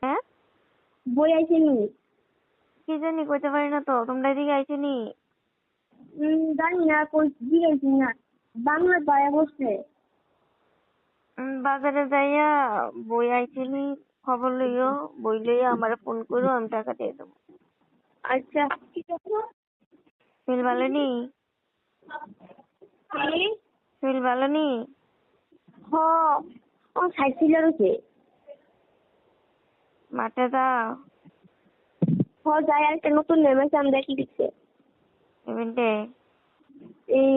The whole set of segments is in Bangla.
হ্যাঁ বই আইছেনি? কি জানি কইতে পারি না তো। তোমরা এদিকে আইছেনি? জানি না, কই জিগাইছি না। বাংলা দয়া বসছে। বাজারে যাইয়া বই আইছিনি, খবর লইও, বই লইয়া আমার ফোন করো, আমি টাকা দিয়ে দেবো। আচ্ছা। শরীর ভালো নি? শরীর ভালো নি? হ ও সাইছিল রয়েছে। মাঠে যাও? যাই, আর একটা নতুন নেমেছে, আমি দেখি দিচ্ছে। ইভেন্টে এই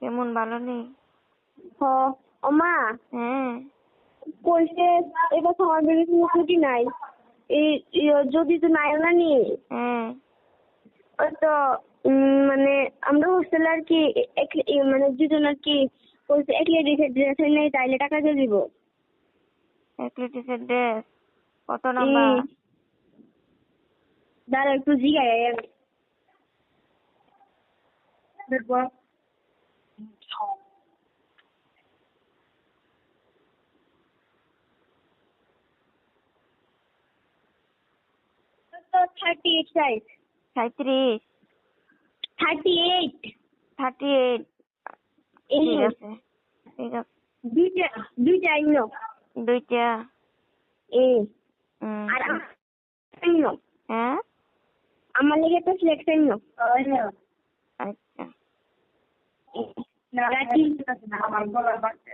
কেমন, ভালো নি? হ ওমা হ্যাঁ কইছে এবার সময় বেরিয়েছে, ছুটি নাই। এই যদি তো নাই না নি, হ্যাঁ ওই তো মানে আমরা হোস্টেলে আর কি মানে দুজন আর কি বলছে এক লেডিসের ড্রেস নেই, তাইলে টাকা দিয়ে দিব। অ্যাথলেটিক্সের ড্রেস কত নাম্বার? দাঁড়া একটু জিগাই আমি। তারপর 38 সাইজ। 37? 38। 38? এই ঠিক আছে ঠিক আছে। দুইটা দুইটা আইনো। দুইটা? এই হুম। আর আইনো হ্যাঁ আমার লেগে তো সিলেক্ট আইনো। আচ্ছা। না রাখি না আমার গলা বাজছে।